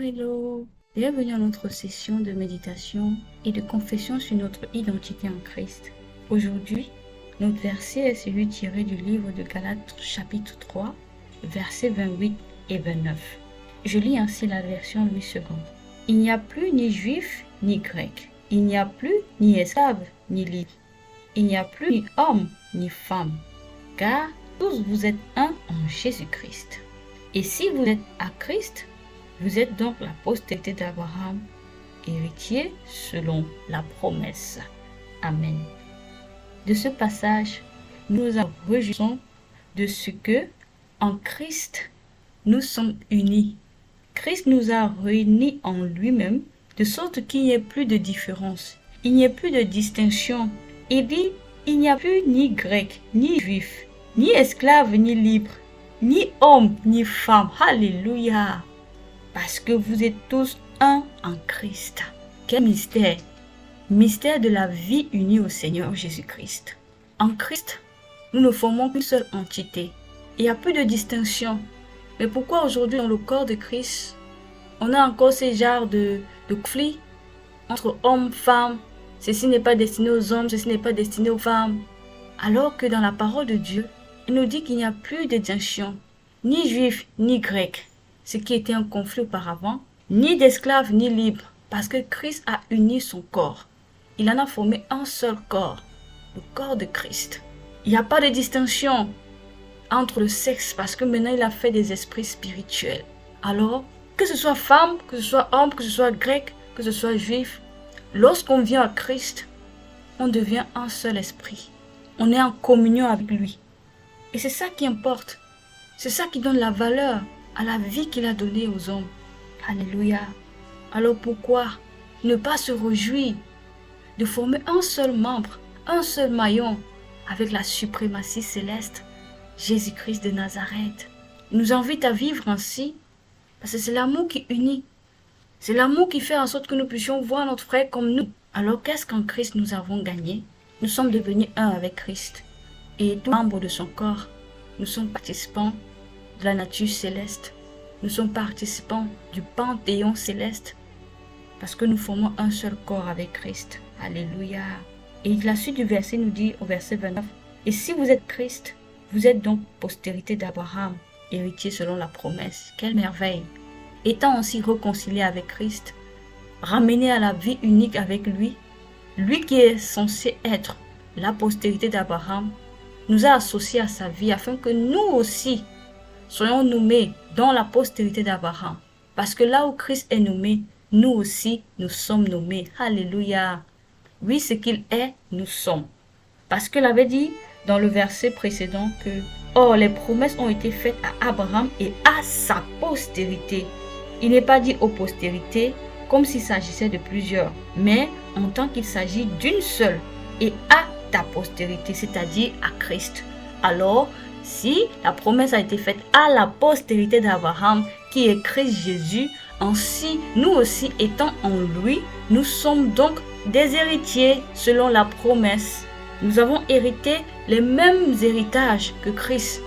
Hello, bienvenue à notre session de méditation et de confession sur notre identité en Christ. Aujourd'hui, notre verset est celui tiré du livre de Galates chapitre 3, versets 28 et 29. Je lis ainsi la version Louis II. Il n'y a plus ni juif ni grec, il n'y a plus ni esclave ni libre, il n'y a plus ni homme ni femme, car tous vous êtes un en Jésus-Christ. Et si vous êtes à Christ, vous êtes donc la postérité d'Abraham, héritier selon la promesse. Amen. De ce passage, nous nous réjouissons de ce que, en Christ, nous sommes unis. Christ nous a réunis en lui-même, de sorte qu'il n'y ait plus de différence, il n'y ait plus de distinction. Il dit, il n'y a plus ni grec, ni juif, ni esclave, ni libre, ni homme, ni femme. Alléluia! Parce que vous êtes tous un en Christ. Quel mystère! Mystère de la vie unie au Seigneur Jésus-Christ. En Christ, nous ne formons qu'une seule entité. Il n'y a plus de distinction. Mais pourquoi aujourd'hui dans le corps de Christ, on a encore ces genres de conflits entre hommes, femmes? Ceci n'est pas destiné aux hommes, ceci n'est pas destiné aux femmes. Alors que dans la parole de Dieu, il nous dit qu'il n'y a plus de distinction, ni juif, ni grec, ce qui était un conflit auparavant, ni d'esclaves, ni libres, parce que Christ a uni son corps. Il en a formé un seul corps, le corps de Christ. Il n'y a pas de distinction entre le sexe, parce que maintenant il a fait des esprits spirituels. Alors, que ce soit femme, que ce soit homme, que ce soit grec, que ce soit juif, lorsqu'on vient à Christ, on devient un seul esprit. On est en communion avec lui. Et c'est ça qui importe. C'est ça qui donne la valeur à la vie qu'il a donnée aux hommes. Alléluia. Alors pourquoi ne pas se réjouir de former un seul membre, un seul maillon avec la suprématie céleste, Jésus-Christ de Nazareth? Il nous invite à vivre ainsi parce que c'est l'amour qui unit. C'est l'amour qui fait en sorte que nous puissions voir notre frère comme nous. Alors qu'est-ce qu'en Christ nous avons gagné? Nous sommes devenus un avec Christ. Et tous membres de son corps, nous sommes participants de la nature céleste. Nous sommes participants du panthéon céleste parce que nous formons un seul corps avec Christ. Alléluia. Et la suite du verset nous dit au verset 29, « Et si vous êtes Christ, vous êtes donc postérité d'Abraham, héritier selon la promesse. » Quelle merveille! Étant aussi réconciliés avec Christ, ramenés à la vie unique avec lui, lui qui est censé être la postérité d'Abraham, nous a associés à sa vie afin que nous aussi soyons nommés dans la postérité d'Abraham. Parce que là où Christ est nommé, nous aussi nous sommes nommés. Alléluia. Oui, ce qu'il est, nous sommes. Parce qu'il avait dit dans le verset précédent que « Or, les promesses ont été faites à Abraham et à sa postérité. » Il n'est pas dit aux postérités comme s'il s'agissait de plusieurs, mais en tant qu'il s'agit d'une seule et à ta postérité, c'est-à-dire à Christ. Alors, si la promesse a été faite à la postérité d'Abraham, qui est Christ Jésus, ainsi nous aussi étant en lui, nous sommes donc des héritiers selon la promesse. Nous avons hérité les mêmes héritages que Christ.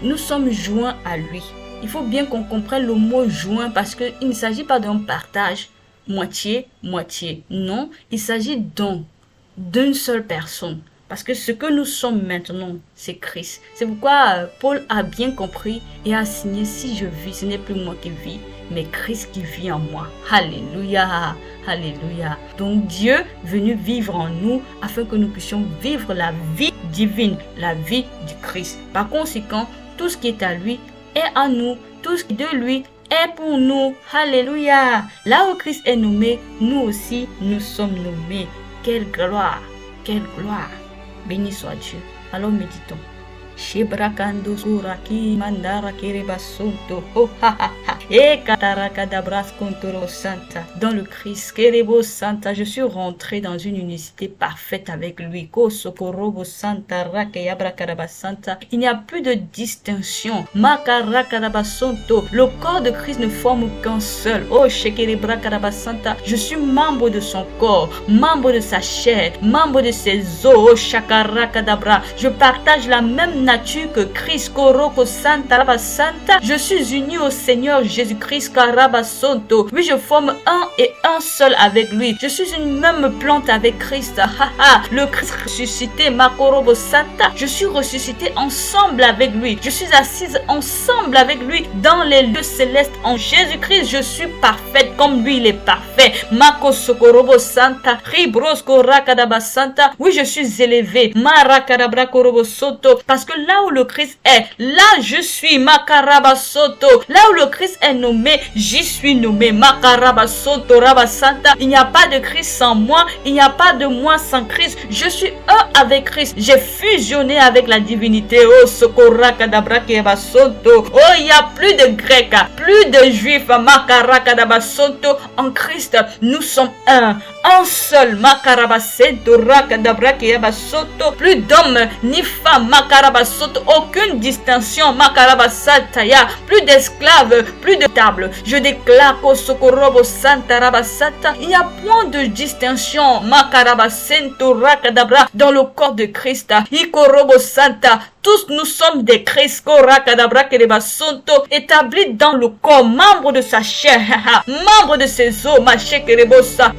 Nous sommes joints à lui. Il faut bien qu'on comprenne le mot joint parce qu'il ne s'agit pas d'un partage moitié-moitié. Non, il s'agit donc d'une seule personne. Parce que ce que nous sommes maintenant, c'est Christ. C'est pourquoi Paul a bien compris et a signé, si je vis, ce n'est plus moi qui vis, mais Christ qui vit en moi. Alléluia, alléluia. Donc Dieu est venu vivre en nous afin que nous puissions vivre la vie divine, la vie du Christ. Par conséquent, tout ce qui est à lui est à nous. Tout ce qui est de lui est pour nous. Alléluia. Là où Christ est nommé, nous aussi, nous sommes nommés. Quelle gloire, quelle gloire. Béni soit Dieu. Alors méditons. Shebrakando suraki mandara kerebasonto oh ha ha ha e kataraka dabras kontoro santa dans le Christ kerebo santa je suis rentré dans une unicité parfaite avec lui ko sokorobo santa rake abrakaraba santa il n'y a plus de distinction makarakaraba sonto le corps de Christ ne forme qu'un seul oh shekerebrakaraba santa je suis membre de son corps membre de sa chair membre de ses os oh shakarakadabra je partage la même nature que Christ. Koroko Santa Raba Santa. Je suis uni au Seigneur Jésus-Christ Karaba Sonto. Oui, je forme un et un seul avec lui. Je suis une même plante avec Christ. Le Christ ressuscité Makorobo Santa. Je suis ressuscité ensemble avec lui. Je suis assise ensemble avec lui dans les lieux célestes. En Jésus-Christ, je suis parfaite comme lui, il est parfait. Mako Sokorobo Santa. Ribrosko Rakadaba Santa. Oui, je suis élevé. Marakadabra Korobo Soto. Parce que là où le Christ est, là je suis. Makaraba Soto. Là où le Christ est nommé, j'y suis nommé. Makaraba Soto Raba Santa. Il n'y a pas de Christ sans moi. Il n'y a pas de moi sans Christ. Je suis un avec Christ. J'ai fusionné avec la divinité. Oh, Sokorakadabra Keba Soto. Oh, il n'y a plus de Grecs, plus de Juifs. Makarakadaba Soto. En Christ, nous sommes un seul. Makarabasento Rakadabra Keba Soto. Plus d'hommes ni femmes. Makarabasoto. Aucune distinction. Makarabasataya. Plus d'esclaves, plus de tables. Je déclare qu'au Sokorobo Santa Rabasata, il n'y a point de distinction. Makarabasento Rakadabra dans le corps de Christ. Ikorobo Santa. Tous nous sommes des Christ, établis dans le corps, membres de sa chair, membres de ses os,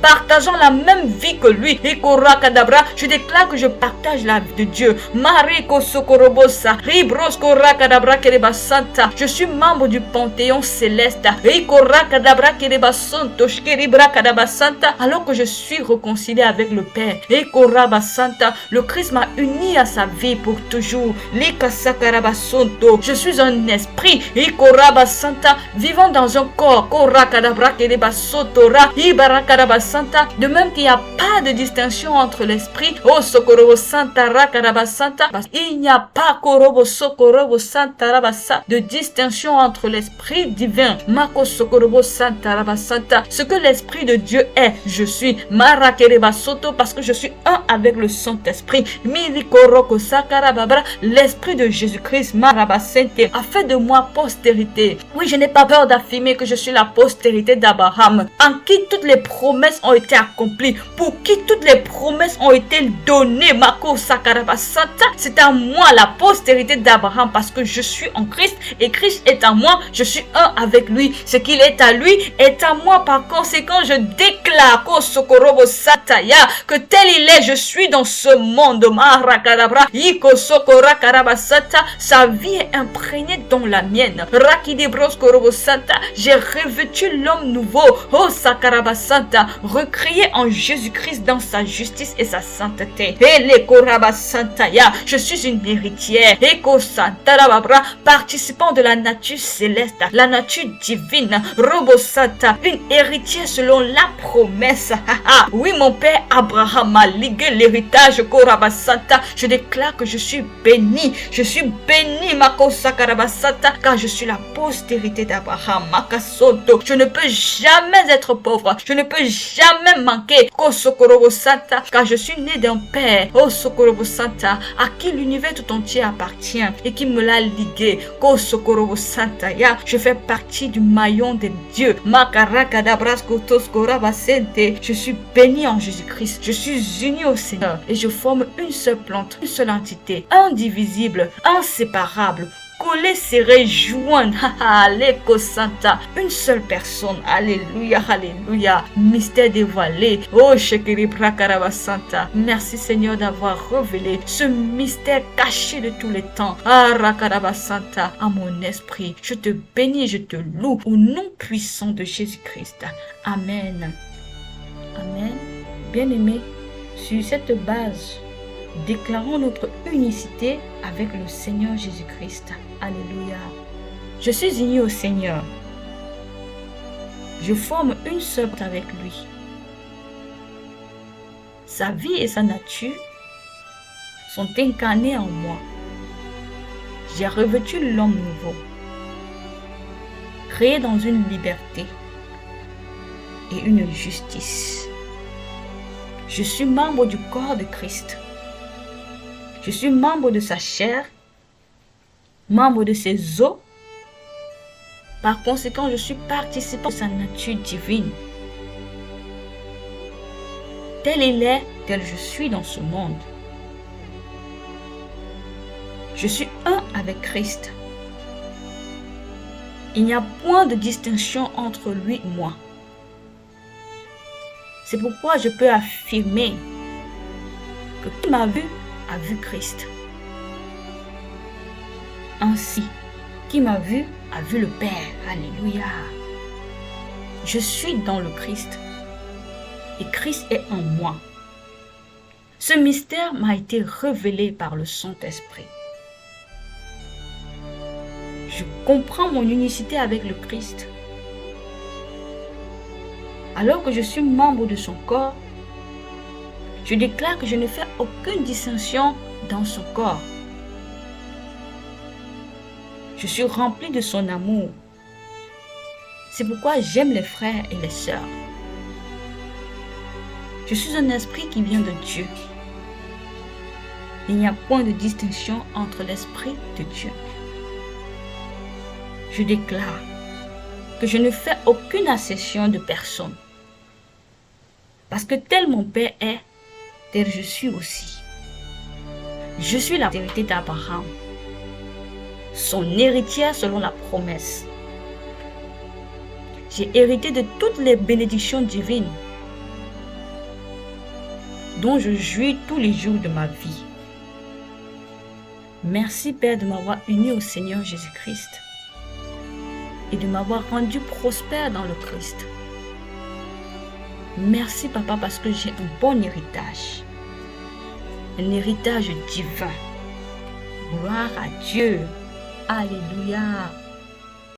partageant la même vie que lui. Je déclare que je partage la vie de Dieu. Je suis membre du Panthéon céleste. Alors que je suis réconcilié avec le Père. Le Christ m'a uni à sa vie pour toujours. Je suis un esprit vivant dans un corps. De même qu'il n'y a pas de distinction entre l'esprit. Il n'y a pas de distinction entre l'esprit divin. Ce que l'esprit de Dieu est, je suis. Parce que je suis un avec le Saint-Esprit. L'esprit de Jésus-Christ a fait de moi postérité. Oui, je n'ai pas peur d'affirmer que je suis la postérité d'Abraham, en qui toutes les promesses ont été accomplies, pour qui toutes les promesses ont été données. C'est à moi la postérité d'Abraham, parce que je suis en Christ et Christ est à moi. Je suis un avec lui. Ce qu'il est à lui est à moi. Par conséquent, je déclare que tel il est, je suis dans ce monde. Sa vie est imprégnée dans la mienne. J'ai revêtu l'homme nouveau. Oh Sakarabasanta, recréé en Jésus-Christ dans sa justice et sa sainteté. Je suis une héritière. Participant de la nature céleste, la nature divine. Une héritière selon la promesse. Oui, mon père Abraham a ligué l'héritage. Je déclare que je suis béni. Je suis béni, car je suis la postérité d'Abraham. Je ne peux jamais être pauvre. Je ne peux jamais manquer. Car je suis né d'un père, à qui l'univers tout entier appartient et qui me l'a ligué. Je fais partie du maillon de Dieu. Je suis béni en Jésus-Christ. Je suis uni au Seigneur et je forme une seule plante, une seule entité, indivisible, inséparable, collés, serrés, joints. Aleko Santa. Une seule personne. Alléluia, alléluia. Mystère dévoilé. Oh, Shekiri Prakaraba Santa. Merci Seigneur d'avoir révélé ce mystère caché de tous les temps. Rakaraba Santa. À mon esprit. Je te bénis, je te loue au nom puissant de Jésus-Christ. Amen. Amen. Bien-aimés, sur cette base, déclarons notre unicité avec le Seigneur Jésus-Christ. Alléluia. Je suis uni au Seigneur. Je forme une seule avec lui. Sa vie et sa nature sont incarnées en moi. J'ai revêtu l'homme nouveau, créé dans une liberté et une justice. Je suis membre du corps de Christ. Je suis membre de sa chair, membre de ses os. Par conséquent, je suis participant de sa nature divine. Tel il est, tel je suis dans ce monde. Je suis avec Christ. Il n'y a point de distinction entre lui et moi. C'est pourquoi je peux affirmer que qui m'a vu a vu Christ. Ainsi, qui m'a vu a vu le Père. Alléluia. Je suis dans le Christ et Christ est en moi. Ce mystère m'a été révélé par le Saint-Esprit. Je comprends mon unicité avec le Christ. Alors que je suis membre de son corps, je déclare que je ne fais aucune distinction dans son corps. Je suis rempli de son amour. C'est pourquoi j'aime les frères et les sœurs. Je suis un esprit qui vient de Dieu. Il n'y a point de distinction entre l'esprit de Dieu. Je déclare que je ne fais aucune accession de personne. Parce que tel mon Père est, tel je suis aussi. Je suis la vérité d'Abraham, son héritière selon la promesse. J'ai hérité de toutes les bénédictions divines dont je jouis tous les jours de ma vie. Merci Père de m'avoir uni au Seigneur Jésus-Christ et de m'avoir rendu prospère dans le Christ. Merci Papa parce que j'ai un bon héritage, un héritage divin. Gloire à Dieu. Alléluia.